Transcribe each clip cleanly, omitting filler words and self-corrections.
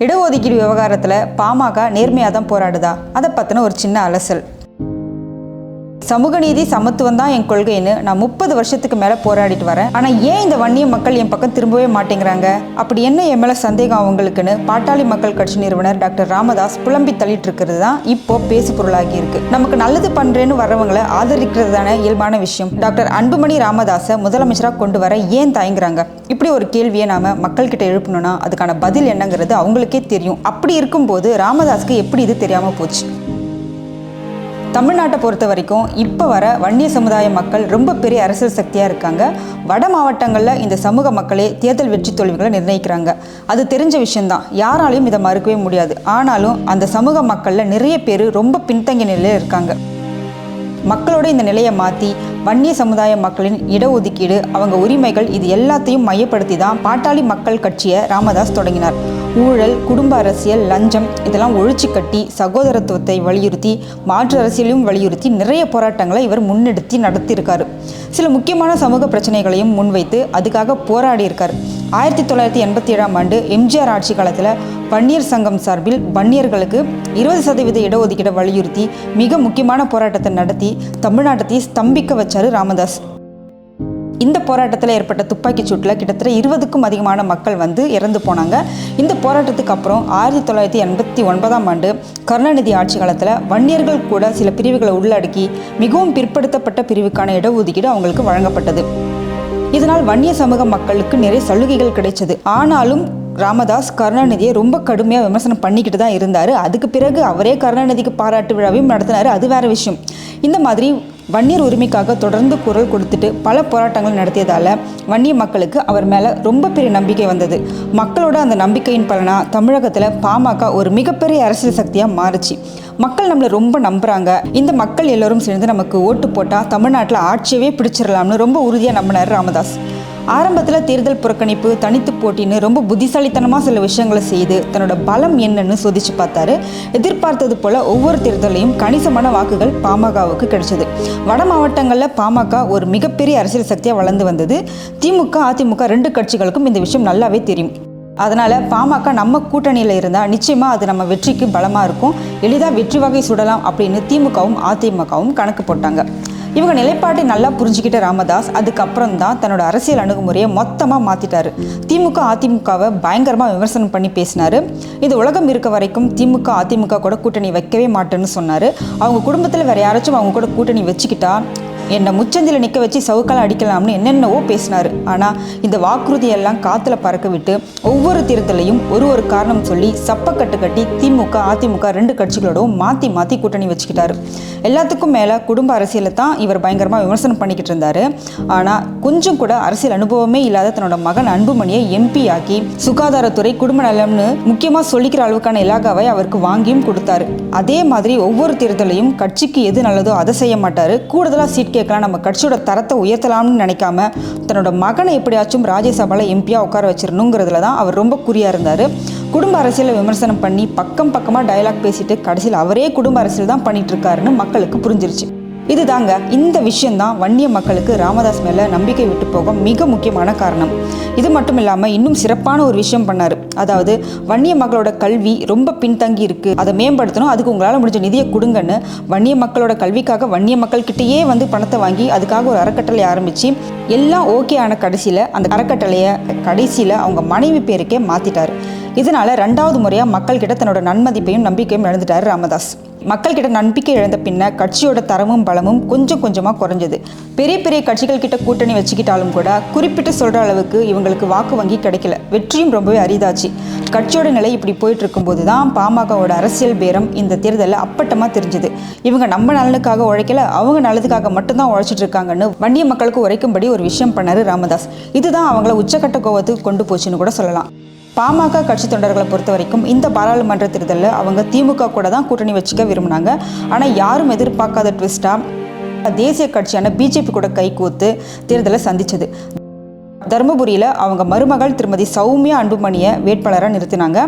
இடஒதுக்கீடு விவகாரத்தில் பாமக நேர்மையாக தான் போராடுதா? அதை பற்றின ஒரு சின்ன அலசல். சமூக நீதி சமத்துவம் தான் என் கொள்கைன்னு நான் 30 வருஷத்துக்கு மேலே போராடிட்டு வரேன். ஆனால் ஏன் இந்த வன்னிய மக்கள் என் பக்கம் திரும்பவே மாட்டேங்கிறாங்க? அப்படி என்ன என் மேலே சந்தேகம் அவங்களுக்குன்னு பாட்டாளி மக்கள் கட்சி நிறுவனர் டாக்டர் ராமதாஸ் புலம்பி தள்ளிட்டு இருக்கிறது தான் இப்போ பேசு பொருளாகி இருக்கு. நமக்கு நல்லது பண்றேன்னு வர்றவங்களை ஆதரிக்கிறது தானே இயல்பான விஷயம். டாக்டர் அன்புமணி ராமதாஸை முதலமைச்சராக கொண்டு வர ஏன் தயங்குறாங்க? இப்படி ஒரு கேள்வியை நாம மக்கள்கிட்ட எழுப்பணும்னா அதுக்கான பதில் என்னங்கிறது அவங்களுக்கே தெரியும். அப்படி இருக்கும்போது ராமதாஸ்க்கு எப்படி இது தெரியாம போச்சு? தமிழ்நாட்டை பொறுத்த வரைக்கும் இப்போ வர வன்னிய சமுதாய மக்கள் ரொம்ப பெரிய அரசியல் சக்தியாக இருக்காங்க. வட மாவட்டங்களில் இந்த சமூக மக்களே தேர்தல் வெற்றி தோல்விகளை நிர்ணயிக்கிறாங்க. அது தெரிஞ்ச விஷயம்தான், யாராலையும் இதை மறுக்கவே முடியாது. ஆனாலும் அந்த சமூக மக்களில் நிறைய பேர் ரொம்ப பின்தங்கிய நிலையில் இருக்காங்க. மக்களோட இந்த நிலையை மாற்றி வன்னிய சமுதாய மக்களின் இடஒதுக்கீடு, அவங்க உரிமைகள், இது எல்லாத்தையும் மையப்படுத்தி தான் பாட்டாளி மக்கள் கட்சியை ராமதாஸ் தொடங்கினார். ஊழல், குடும்ப அரசியல், லஞ்சம் இதெல்லாம் ஒழிச்சு கட்டி சகோதரத்துவத்தை வலியுறுத்தி மாற்று அரசியலையும் வலியுறுத்தி நிறைய போராட்டங்களை இவர் முன்னெடுத்து நடத்தியிருக்காரு. சில முக்கியமான சமூக பிரச்சனைகளையும் முன்வைத்து அதுக்காக போராடி இருக்கார். 1987ஆம் ஆண்டு எம்ஜிஆர் ஆட்சி காலத்தில் வன்னியர் சங்கம் சார்பில் வன்னியர்களுக்கு 20% இடஒதுக்கீடை வலியுறுத்தி மிக முக்கியமான போராட்டத்தை நடத்தி தமிழ்நாட்டை ஸ்தம்பிக்க வச்சாரு ராமதாஸ். இந்த போராட்டத்தில் ஏற்பட்ட துப்பாக்கி சூட்டில் கிட்டத்தட்ட 20க்கும் அதிகமான மக்கள் இறந்து போனாங்க. இந்த போராட்டத்துக்கு அப்புறம் 1989ஆம் ஆண்டு கருணாநிதி ஆட்சி காலத்தில் வன்னியர்கள் கூட சில பிரிவுகளை உள்ளடக்கி மிகவும் பிற்படுத்தப்பட்ட பிரிவுக்கான இடஒதுக்கீடு அவங்களுக்கு வழங்கப்பட்டது. இதனால் வன்னிய சமூக மக்களுக்கு நிறைய சலுகைகள் கிடைச்சது. ஆனாலும் ராமதாஸ் கருணாநிதியை ரொம்ப கடுமையாக விமர்சனம் பண்ணிக்கிட்டு தான் இருந்தார். அதுக்கு பிறகு அவரே கருணாநிதிக்கு பாராட்டு விழாவையும் நடத்தினார். அது வேற விஷயம். இந்த மாதிரி வன்னியர் உரிமைக்காக தொடர்ந்து குரல் கொடுத்துட்டு பல போராட்டங்கள் நடத்தியதால் வன்னிய மக்களுக்கு அவர் மேலே ரொம்ப பெரிய நம்பிக்கை வந்தது. மக்களோட அந்த நம்பிக்கையின் பலனா தமிழகத்தில் பாமக ஒரு மிகப்பெரிய அரசியல் சக்தியாக மாறுச்சு. மக்கள் நம்மளை ரொம்ப நம்புகிறாங்க, இந்த மக்கள் எல்லோரும் சேர்ந்து நமக்கு ஓட்டு போட்டால் தமிழ்நாட்டில் ஆட்சியவே பிடிச்சிடலாம்னு ரொம்ப உறுதியாக நம்பினார் ராமதாஸ். ஆரம்பத்தில் தேர்தல் புறக்கணிப்பு, தனித்து போட்டின்னு ரொம்ப புத்திசாலித்தனமாக சில விஷயங்களை செய்து தன்னோட பலம் என்னன்னு சோதிச்சு பார்த்தாரு. எதிர்பார்த்தது போல ஒவ்வொரு தேர்தலையும் கணிசமான வாக்குகள் பாமகவுக்கு கிடைச்சது. வட மாவட்டங்களில் பாமக ஒரு மிகப்பெரிய அரசியல் சக்தியாக வளர்ந்து வந்தது. திமுக, அதிமுக 2 கட்சிகளுக்கும் இந்த விஷயம் நல்லாவே தெரியும். அதனால் பாமக நம்ம கூட்டணியில் இருந்தால் நிச்சயமாக அது நம்ம வெற்றிக்கு பலமாக இருக்கும், எளிதாக வெற்றி வகை சுடலாம் அப்படின்னு திமுகவும் அதிமுகவும் கணக்கு போட்டாங்க. இவங்க நிலைப்பாட்டை நல்லா புரிஞ்சுக்கிட்ட ராமதாஸ் அதுக்கப்புறம் தான் தன்னோட அரசியல் அணுகுமுறையை மொத்தமாக மாற்றிட்டாரு. திமுக அதிமுகவை பயங்கரமாக விமர்சனம் பண்ணி பேசினார். இந்த உலகம் இருக்க வரைக்கும் திமுக அதிமுக கூட கூட்டணி வைக்கவே மாட்டேன்னு சொன்னார். அவங்க குடும்பத்தில் வேறு யாராச்சும் அவங்க கூட கூட்டணி வச்சுக்கிட்டா என்னை முச்சந்தில் நிற்க வச்சு சவுக்கால் அடிக்கலாம்னு என்னென்னவோ பேசினார். ஆனால் இந்த வாக்குறுதியெல்லாம் காற்றுல பறக்க விட்டு ஒவ்வொரு தேர்தலையும் ஒரு காரணம் சொல்லி சப்பக்கட்டு கட்டி திமுக அதிமுக 2 கட்சிகளோடவும் மாற்றி மாற்றி கூட்டணி வச்சுக்கிட்டாரு. எல்லாத்துக்கும் மேலே குடும்ப அரசியலை தான் இவர் பயங்கரமாக விமர்சனம் பண்ணிக்கிட்டு இருந்தார். ஆனால் கொஞ்சம் கூட அரசியல் அனுபவமே இல்லாத தன்னோட மகன் அன்புமணியை எம்பி ஆக்கி சுகாதாரத்துறை, குடும்ப நலம்னு முக்கியமாக சொல்லிக்கிற அளவுக்கான இலாகாவை அவருக்கு வாங்கியும் கொடுத்தாரு. அதே மாதிரி ஒவ்வொரு தேர்தலையும் கட்சிக்கு எது நல்லதோ அதை செய்ய மாட்டார். கூடுதலாக சீட் கேட்கலாம், நம்ம கட்சியோட தரத்தை உயர்த்தலாம்னு நினைக்காம தன்னோட மகனை எப்படியாச்சும் ராஜ்யசபாவில் எம்பியாக உட்கார வச்சிடணுங்கிறதுல தான் அவர் ரொம்ப குறியாக இருந்தார். குடும்ப அரசியலை விமர்சனம் பண்ணி பக்கமாக டயலாக் பேசிட்டு கடைசியில் அவரே குடும்ப அரசியல் தான் பண்ணிட்டு இருக்காருன்னு மக்களுக்கு புரிஞ்சிருச்சு. இதுதாங்க இந்த விஷயம்தான் வன்னிய மக்களுக்கு ராமதாஸ் மேலே நம்பிக்கை விட்டு போக மிக முக்கியமான காரணம். இது மட்டும் இல்லாமல் இன்னும் சிறப்பான ஒரு விஷயம் பண்ணார். அதாவது வன்னிய மக்களோட கல்வி ரொம்ப பின்தங்கி இருக்குது, அதை மேம்படுத்தணும், அதுக்கு உங்களால் முடிஞ்ச நிதியை கொடுங்கன்னு வன்னிய மக்களோட கல்விக்காக வன்னிய மக்கள்கிட்டயே பணத்தை வாங்கி அதுக்காக ஒரு அறக்கட்டளை ஆரம்பித்து எல்லாம் ஓகே ஆன கடைசியில் அந்த அறக்கட்டளையை கடைசியில் அவங்க மனைவி பேருக்கே மாற்றிட்டார். இதனால் 2வது முறையாக மக்கள்கிட்ட தன்னோட நன்மதிப்பையும் நம்பிக்கையும் இழந்துட்டார் ராமதாஸ். மக்கள்கிட்ட நம்பிக்கை இழந்த பின்ன கட்சியோட தரமும் பலமும் கொஞ்சம் கொஞ்சமாக குறைஞ்சது. பெரிய பெரிய கட்சிகள் கிட்ட கூட்டணி வச்சுக்கிட்டாலும் கூட குறிப்பிட்டு சொல்கிற அளவுக்கு இவங்களுக்கு வாக்கு வங்கி கிடைக்கல, வெற்றியும் ரொம்பவே அரிதாச்சு. கட்சியோட நிலை இப்படி போயிட்டு இருக்கும்போது தான் பாமகவோட அரசியல் பேரம் இந்த தேர்தலில் அப்பட்டமாக தெரிஞ்சுது. இவங்க நம்ம நலனுக்காக உழைக்கல, அவங்க நல்லதுக்காக மட்டும்தான் உழைச்சிட்டு இருக்காங்கன்னு வன்னிய மக்களுக்கு உரைக்கும்படி ஒரு விஷயம் பண்ணாரு ராமதாஸ். இதுதான் அவங்கள உச்சக்கட்ட கோவத்துக்கு கொண்டு போச்சுன்னு கூட சொல்லலாம். பாமக கட்சி தொண்டர்களை பொறுத்த வரைக்கும் இந்த பாராளுமன்ற தேர்தலில் அவங்க திமுக கூட தான் கூட்டணி வச்சுக்க விரும்பினாங்க. ஆனால் யாரும் எதிர்பார்க்காத ட்விஸ்டாக தேசிய கட்சியான பிஜேபி கூட கைகோத்து தேர்தலை சந்திச்சது. தருமபுரியில் அவங்க மருமகள் திருமதி சௌமியா அன்புமணியை வேட்பாளராக நிறுத்தினாங்க.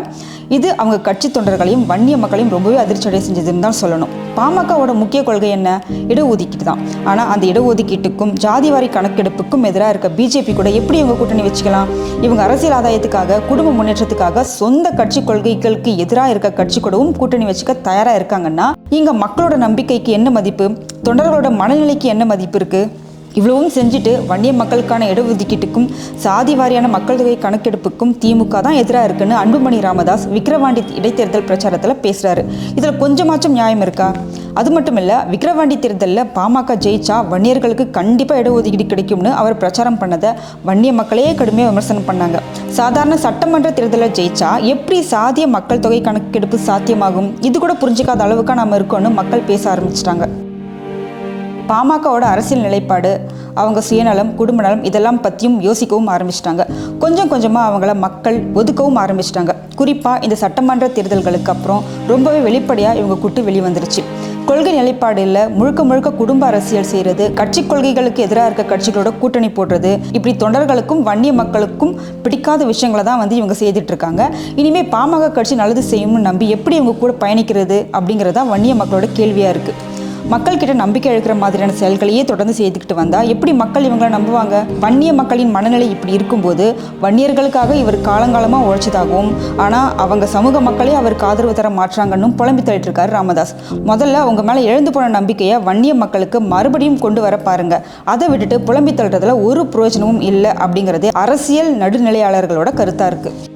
இது அவங்க கட்சி தொண்டர்களையும் வன்னிய மக்களையும் ரொம்பவே அதிர்ச்சியடைய செஞ்சதுன்னு தான் சொல்லணும். பாமகவோட முக்கிய கொள்கை என்ன? இடஒதுக்கீடு தான். ஆனால் அந்த இடஒதுக்கீட்டுக்கும் ஜாதிவாரி கணக்கெடுப்புக்கும் எதிராக இருக்க பிஜேபி கூட எப்படி இவங்க கூட்டணி வச்சுக்கலாம்? இவங்க அரசியல் ஆதாயத்துக்காக, குடும்ப முன்னேற்றத்துக்காக, சொந்த கட்சி கொள்கைகளுக்கு எதிராக இருக்க கட்சி கூடவும் கூட்டணி வச்சுக்க தயாராக இருக்காங்கன்னா இங்கே மக்களோட நம்பிக்கைக்கு என்ன மதிப்பு, தொண்டர்களோட மனநிலைக்கு என்ன மதிப்பு இருக்கு? இவ்வளவும் செஞ்சுட்டு வன்னிய மக்களுக்கான இடஒதுக்கீட்டுக்கும் சாதி வாரியான மக்கள் தொகை கணக்கெடுப்புக்கும் திமுக தான் எதிராக இருக்குன்னு அன்புமணி ராமதாஸ் விக்கிரவாண்டி இடைத்தேர்தல் பிரச்சாரத்தில் பேசுகிறாரு. இதில் கொஞ்சமாச்சும் நியாயம் இருக்கா? அது மட்டும் இல்லை, விக்கிரவாண்டி தேர்தலில் பாமக ஜெயிச்சா வன்னியர்களுக்கு கண்டிப்பாக இடஒதுக்கீடு கிடைக்கும்னு அவர் பிரச்சாரம் பண்ணதை வன்னிய மக்களே கடுமையாக விமர்சனம் பண்ணாங்க. சாதாரண சட்டமன்ற தேர்தலில் ஜெயிச்சா எப்படி சாதிய மக்கள் தொகை கணக்கெடுப்பு சாத்தியமாகும்? இது கூட புரிஞ்சிக்காத அளவுக்கு நாம் இருக்கோன்னு மக்கள் பேச ஆரம்பிச்சிட்டாங்க. பாமகவோட அரசியல் நிலைப்பாடு, அவங்க சுயநலம், குடும்ப நலம் இதெல்லாம் பற்றியும் யோசிக்கவும் ஆரம்பிச்சிட்டாங்க. கொஞ்சம் கொஞ்சமாக அவங்கள மக்கள் ஒதுக்கவும் ஆரம்பிச்சிட்டாங்க. குறிப்பாக இந்த சட்டமன்ற தேர்தல்களுக்கு அப்புறம் ரொம்பவே வெளிப்படையாக இவங்க கூட்டு வெளிவந்துருச்சு. கொள்கை நிலைப்பாடு இல்லை, முழுக்க முழுக்க குடும்ப அரசியல் செய்கிறது, கட்சி கொள்கைகளுக்கு எதிராக இருக்க கட்சிகளோட கூட்டணி போடுறது, இப்படி தொண்டர்களுக்கும் வன்னிய மக்களுக்கும் பிடிக்காத விஷயங்களை தான் இவங்க செய்துட்டு இருக்காங்க. இனிமேல் பாமக கட்சி நல்லது செய்யும்னு நம்பி எப்படி இவங்க கூட பயணிக்கிறது அப்படிங்கிறதா வன்னிய மக்களோட கேள்வியாக இருக்குது. மக்கள்கிட்ட நம்பிக்கை இழக்கிற மாதிரியான செயல்களையே தொடர்ந்து செய்துக்கிட்டு வந்தால் எப்படி மக்கள் இவங்களை நம்புவாங்க? வன்னிய மக்களின் மனநிலை இப்படி இருக்கும்போது வன்னியர்களுக்காக இவர் காலங்காலமாக உழைச்சதாகவும் ஆனால் அவங்க சமூக மக்களே அவருக்கு ஆதரவு தர மாற்றாங்கன்னு புலம்பி தள்ளிட்டு இருக்காரு ராமதாஸ். முதல்ல உங்க மேலே எழுந்து போன நம்பிக்கையை வன்னிய மக்களுக்கு மறுபடியும் கொண்டு வர பாருங்க. அதை விட்டுட்டு புலம்பி தள்ளுறதுல ஒரு பிரயோஜனமும் இல்லை அப்படிங்கிறதே அரசியல் நடுநிலையாளர்களோட கருத்தாக இருக்குது.